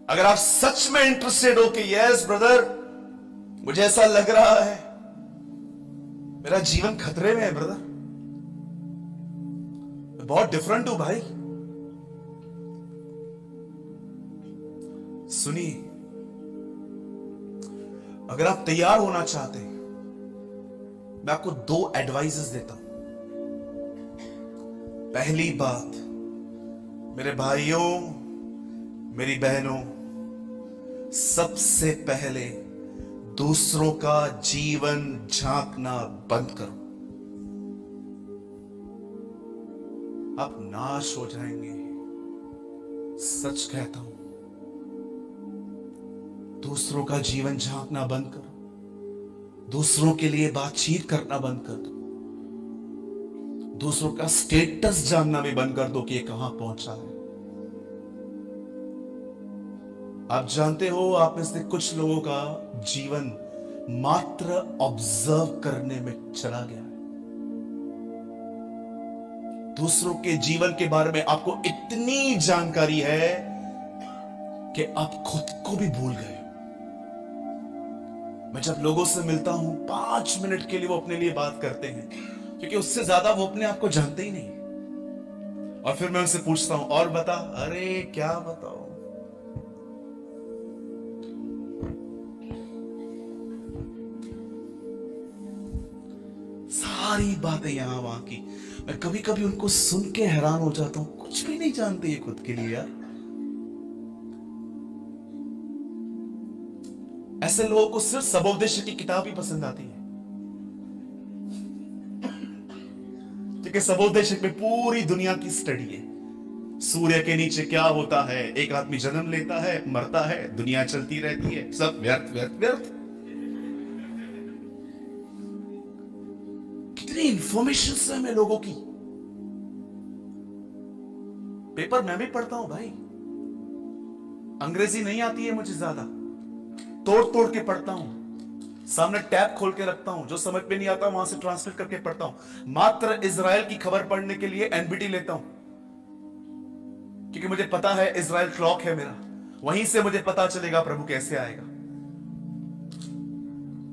अगर आप सच में इंटरेस्टेड हो कि यस ब्रदर, मुझे ऐसा लग रहा है मेरा जीवन खतरे में है ब्रदर, मैं बहुत डिफरेंट हूं भाई, सुनिए, अगर आप तैयार होना चाहते हैं, मैं आपको 2 एडवाइसेस देता हूं। पहली बात, मेरे भाइयों, मेरी बहनों, सबसे पहले दूसरों का जीवन झांकना बंद करो। आप नाश हो जाएंगे, सच कहता हूं। दूसरों का जीवन झांकना बंद करो, दूसरों के लिए बातचीत करना बंद कर दो, दूसरों का स्टेटस जानना भी बंद कर दो कि ये कहां पहुंचा है। आप जानते हो, आप में से कुछ लोगों का जीवन मात्र ऑब्जर्व करने में चला गया है। दूसरों के जीवन के बारे में आपको इतनी जानकारी है कि आप खुद को भी भूल गए। मैं जब लोगों से मिलता हूं, 5 मिनट के लिए वो अपने लिए बात करते हैं, क्योंकि उससे ज्यादा वो अपने आप को जानते ही नहीं। और फिर मैं उनसे पूछता हूं, और बता, अरे क्या बताओ। सारी बातें यहां वहां की, मैं कभी कभी उनको सुन के हैरान हो जाता हूं, कुछ भी नहीं जानते ये खुद के लिए यार। ऐसे लोगों को सिर्फ सबोपदेश की किताब ही पसंद आती है, क्योंकि सबोपदेश में पूरी दुनिया की स्टडी है। सूर्य के नीचे क्या होता है, एक आदमी जन्म लेता है, मरता है, दुनिया चलती रहती है, सब व्यर्थ व्यर्थ व्यर्थ। कितनी इंफॉर्मेशन है हमें लोगों की। पेपर मैं भी पढ़ता हूं भाई, अंग्रेजी नहीं आती है मुझे ज्यादा, तोड़ तोड़ के पढ़ता हूं, सामने टैब खोल के रखता हूं, जो समझ में नहीं आता वहां से ट्रांसलेट करके पढ़ता हूं। मात्र इजराइल की खबर पढ़ने के लिए एनबीटी लेता हूं, क्योंकि मुझे पता है इजराइल क्लॉक है मेरा, वहीं से मुझे पता चलेगा प्रभु कैसे आएगा।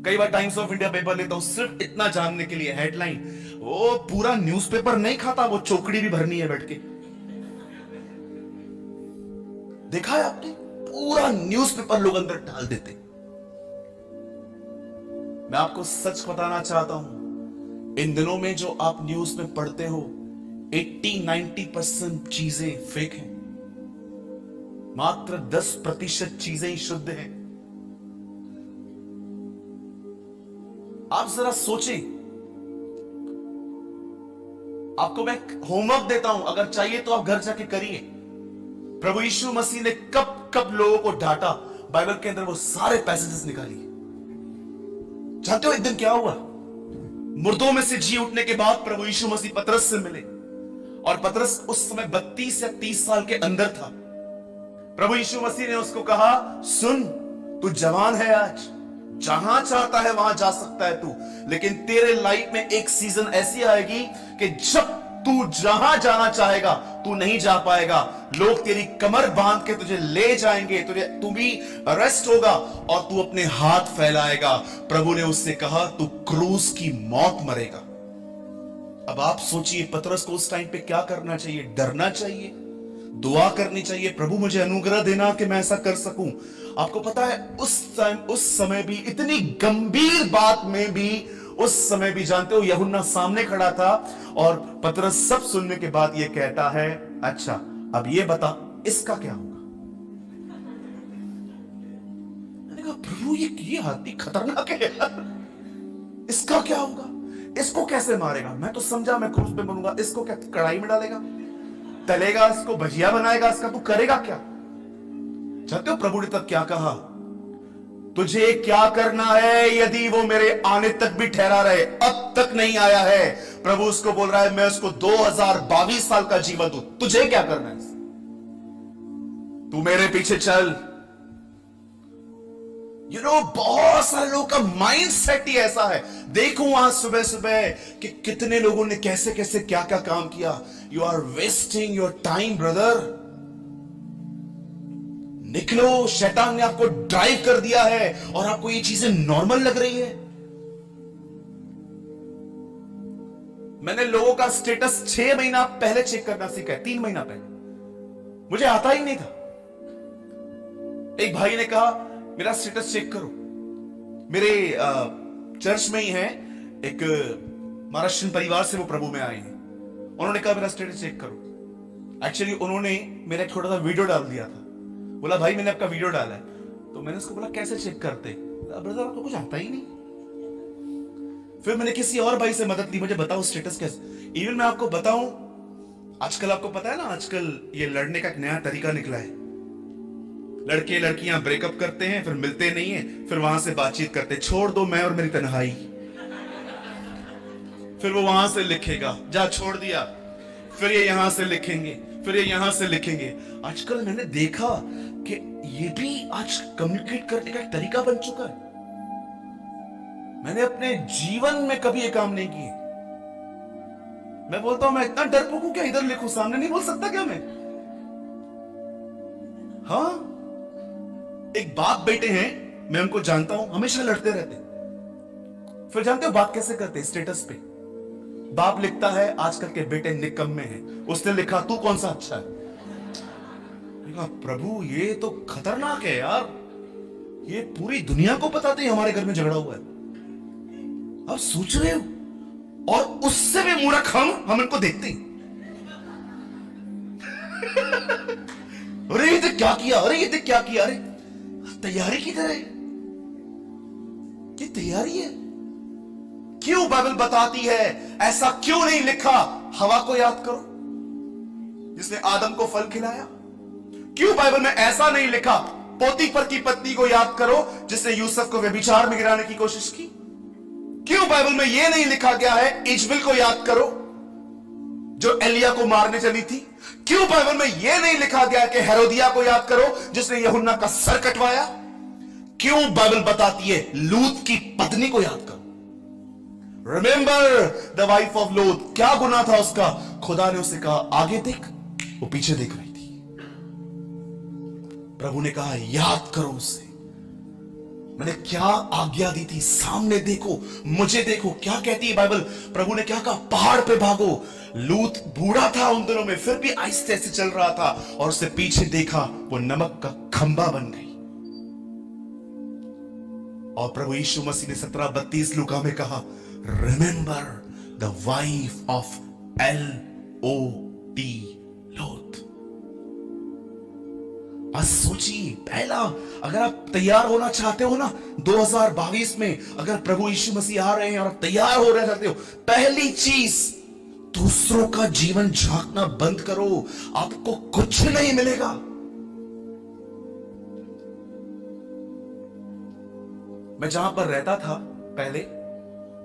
कई बार टाइम्स ऑफ इंडिया पेपर लेता हूं सिर्फ इतना जानने के लिए, हेडलाइन। वो पूरा न्यूज़पेपर नहीं खाता, वो चौकड़ी भी भरनी है बैठ के। देखा है आपने, पूरा न्यूज़पेपर लोग अंदर डाल देते। मैं आपको सच बताना चाहता हूं, इन दिनों में जो आप न्यूज में पढ़ते हो, 80-90% चीजें फेक हैं, मात्र 10% चीजें ही शुद्ध हैं। आप जरा सोचें, आपको मैं होमवर्क देता हूं, अगर चाहिए तो आप घर जाके करिए। प्रभु यीशु मसीह ने कब कब लोगों को डांटा, बाइबल के अंदर वो सारे पैसेजेस निकालिए। जानते हो एक दिन क्या हुआ? मुर्दों में से जी उठने के बाद प्रभु यीशु मसीह पतरस से मिले, और पतरस उस समय 32 या 30 साल के अंदर था। प्रभु यीशु मसीह ने उसको कहा, सुन, तू जवान है, आज जहां चाहता है वहां जा सकता है तू, लेकिन तेरे लाइफ में एक सीजन ऐसी आएगी कि जब तू जहां जाना चाहेगा तू नहीं जा पाएगा। लोग तेरी कमर बांध के तुझे ले जाएंगे, तू भी अरेस्ट होगा और तू अपने हाथ फैलाएगा। प्रभु ने उससे कहा, तू क्रूस की मौत मरेगा। अब आप सोचिए, पतरस को उस टाइम पे क्या करना चाहिए? डरना चाहिए, दुआ करनी चाहिए, प्रभु मुझे अनुग्रह देना कि मैं ऐसा कर सकूं। आपको पता है उस समय भी, इतनी गंभीर बात में भी, उस समय भी जानते हो, यूहन्ना सामने खड़ा था और पतरस सब सुनने के बाद ये कहता है, अच्छा अब ये बता, इसका क्या होगा? मैंने कहा, प्रभु ये आदमी खतरनाक है यार, इसका क्या होगा? इसको कैसे मारेगा? मैं तो समझा मैं क्रूस पे मरूंगा, इसको क्या कढ़ाई में डालेगा, तलेगा, इसको भजिया बनाएगा, इसका तू करेगा क्या? जानते हो प्रभु ने तब क्या कहा? तुझे क्या करना है यदि वो मेरे आने तक भी ठहरा रहे? अब तक नहीं आया है। प्रभु उसको बोल रहा है, मैं उसको 2022 साल का जीवन दूं, तुझे क्या करना है? तू मेरे पीछे चल। बहुत सारे लोगों का माइंड सेट ही ऐसा है। देखो वहां सुबह सुबह कि कितने लोगों ने कैसे कैसे क्या क्या काम किया। You are wasting your time brother. निकलो, शैतान ने आपको ड्राइव कर दिया है और आपको ये चीजें नॉर्मल लग रही है। मैंने लोगों का स्टेटस 6 महीना पहले चेक करना सीखा है, 3 महीना पहले मुझे आता ही नहीं था। एक भाई ने कहा मेरा स्टेटस चेक करो। मेरे चर्च में ही है एक महाराष्ट्र परिवार से, वो प्रभु में आए हैं। उन्होंने कहा मेरा स्टेटस चेक करो। एक्चुअली उन्होंने मेरा एक छोटा सा वीडियो डाल दिया था। बोला भाई मैंने आपका वीडियो डाला है। तो मैंने उसको बोला कैसे चेक करते? ब्रदर आपको कुछ आता ही नहीं। फिर मैंने किसी और भाई से मदद ली, मुझे बताओ स्टेटस कैसे। इवन मैं आपको बताऊं, आजकल आपको पता है ना, आजकल ये लड़ने का एक नया तरीका निकला है। लड़के लड़कियां ब्रेकअप करते हैं, फिर मिलते नहीं है, फिर वहां से बातचीत करते, छोड़ दो मैं और मेरी तन्हाई। फिर वो वहां से लिखेगा जा छोड़ दिया, फिर ये यहां से लिखेंगे, फिर ये यहां से लिखेंगे। आजकल मैंने देखा कि ये भी आज कम्युनिकेट करने का एक तरीका बन चुका है। मैंने अपने जीवन में कभी ये काम नहीं किए। मैं बोलता हूं मैं इतना डरपोक हूं क्या, इधर लिखूं, सामने नहीं बोल सकता क्या मैं? हाँ, एक बाप बेटे हैं, मैं उनको जानता हूं, हमेशा लड़ते रहते। फिर जानते हो बात कैसे करते? स्टेटस पे बाप लिखता है आजकल के बेटे निकम्मे हैं। उसने लिखा तू कौन सा अच्छा है। प्रभु ये तो खतरनाक है यार, ये पूरी दुनिया को पता था हमारे घर में झगड़ा हुआ है। अब सोच रहे हो, और उससे भी मूर्ख हम इनको देखते हैं। अरे ये देख क्या किया, अरे ये देख क्या किया, अरे तैयारी किधर है? ये तैयारी है। क्यों बाइबल बताती है ऐसा क्यों नहीं लिखा? हवा को याद करो जिसने आदम को फल खिलाया। क्यों बाइबल में ऐसा नहीं लिखा पोतीफर की पत्नी को याद करो जिसने यूसुफ को व्यभिचार में गिराने की कोशिश की? क्यों बाइबल में यह नहीं लिखा गया है इजबेल को याद करो जो एलिया को मारने चली थी? क्यों बाइबल में यह नहीं लिखा गया कि हेरोदिया को याद करो जिसने यूहन्ना का सर कटवाया? क्यों बाइबल बताती है लूत की पत्नी को याद करो? रिमेंबर द वाइफ ऑफ लूत। क्या गुनाह था उसका? खुदा ने उसे कहा आगे देख, वो पीछे देख रही थी। प्रभु ने कहा याद करो उसे, मैंने क्या आज्ञा दी थी, सामने देखो, मुझे देखो। क्या कहती है बाइबल? प्रभु ने क्या कहा? पहाड़ पे भागो। लूत बूढ़ा था उन दिनों में, फिर भी आहिस्ते से चल रहा था, और उसे पीछे देखा, वो नमक का खंबा बन गई। और प्रभु यीशु मसीह ने 17:32 लूका में कहा remember the wife of L-O-T लोथ। आज सोचिए, पहला, अगर आप तैयार होना चाहते हो ना 2022 में, अगर प्रभु यीशु मसीह आ रहे हैं और आप तैयार हो रहे चाहते हो, पहली चीज दूसरों का जीवन झांकना बंद करो, आपको कुछ नहीं मिलेगा। मैं जहां पर रहता था पहले,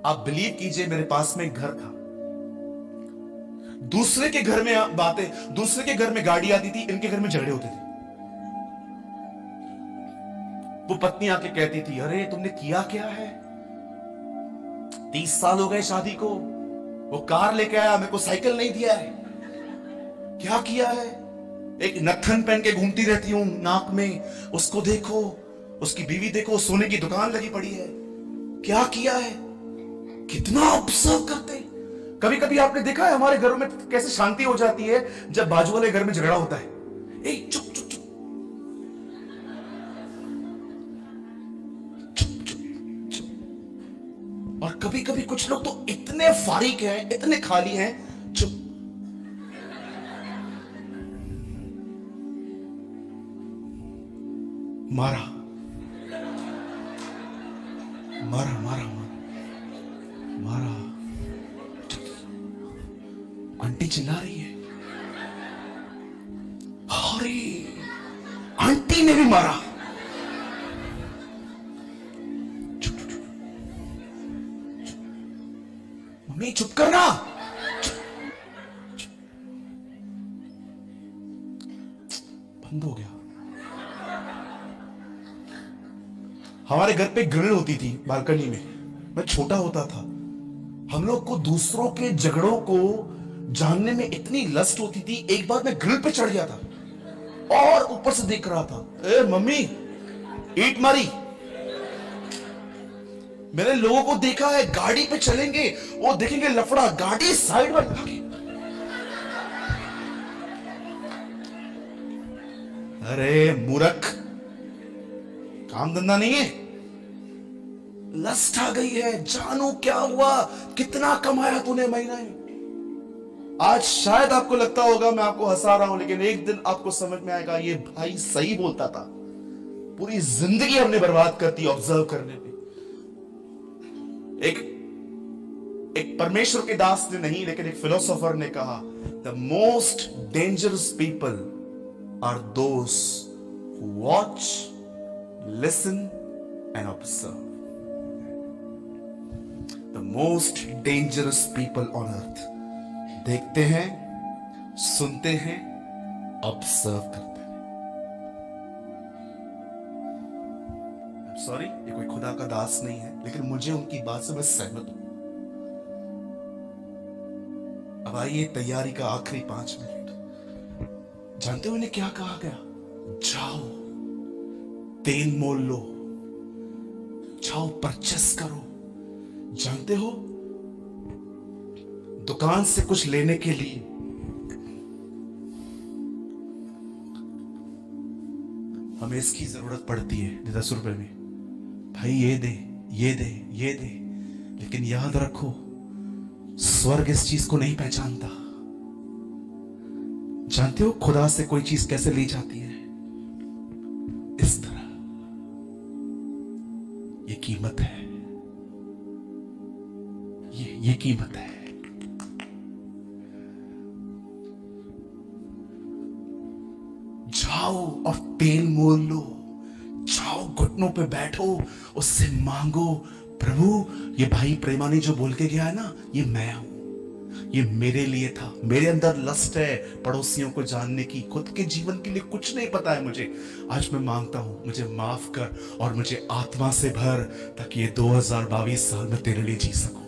आप बिलीव कीजिए, मेरे पास में एक घर था। दूसरे के घर में बातें, दूसरे के घर में गाड़ी आती थी, इनके घर में झगड़े होते थे। वो पत्नी आके कहती थी अरे तुमने किया क्या है, 30 साल हो गए शादी को, वो कार लेके आया, मेरे को साइकिल नहीं दिया है, क्या किया है? एक नथन पहन के घूमती रहती हूं नाक में, उसको देखो, उसकी बीवी देखो, सोने की दुकान लगी पड़ी है, क्या किया है? कितना ऑब्जर्व करते हैं। कभी कभी आपने देखा है हमारे घरों में कैसे शांति हो जाती है जब बाजू वाले घर में झगड़ा होता है। ए चुप चुप चुप चुप चुप चुप। और कभी कभी कुछ लोग तो इतने फारिग हैं, इतने खाली हैं, चुप। मारा मारा मारा मारा, आंटी चिल्ला रही है, अरे आंटी ने भी मारा। मम्मी चुप करना। बंद हो गया। हमारे घर पे ग्रिल होती थी बालकनी में, मैं छोटा होता था। हम लोग को दूसरों के झगड़ों को जानने में इतनी लस्ट होती थी, एक बार मैं ग्रिल पे चढ़ गया था। और ऊपर से देख रहा था, ए मम्मी ईट मारी। मैंने लोगों को देखा है गाड़ी पे चलेंगे, वो देखेंगे लफड़ा, गाड़ी साइड में लगा के, अरे मूर्ख, काम धंधा नहीं है, लस्ट आ गई है। जानू क्या हुआ, कितना कमाया तूने महीने में। आज शायद आपको लगता होगा मैं आपको हंसा रहा हूं, लेकिन एक दिन आपको समझ में आएगा ये भाई सही बोलता था। पूरी जिंदगी हमने बर्बाद कर दी ऑब्जर्व करने पे। एक परमेश्वर के दास ने नहीं, लेकिन एक फिलोसोफर ने कहा, the most dangerous people are those who watch, listen and observe. The most dangerous people on earth, देखते हैं, सुनते हैं, ऑब्जर्व करते हैं। सॉरी, ये कोई खुदा का दास नहीं है, लेकिन मुझे उनकी बात से मैं सहमत हूं। अब आइए तैयारी का आखिरी 5 मिनट। जानते हो इन्हें क्या कहा गया? जाओ तेल मोल लो, जाओ परचेस करो। जानते हो, दुकान से कुछ लेने के लिए हमें इसकी जरूरत पड़ती है 10 रुपए में, भाई ये दे, ये दे, ये दे। लेकिन याद रखो, स्वर्ग इस चीज को नहीं पहचानता। जानते हो खुदा से कोई चीज कैसे ली जाती है? इस तरह। ये कीमत है, ये कीमत है। जाओ और तेल मोल लो, जाओ घुटनों पे बैठो, उससे मांगो, प्रभु ये भाई प्रेमानी जो बोल के गया है ना, ये मैं हूं, ये मेरे लिए था। मेरे अंदर लस्ट है पड़ोसियों को जानने की, खुद के जीवन के लिए कुछ नहीं पता है मुझे। आज मैं मांगता हूं, मुझे माफ कर और मुझे आत्मा से भर, ताकि ये 2022 साल में तेरे लिए जी सकूं।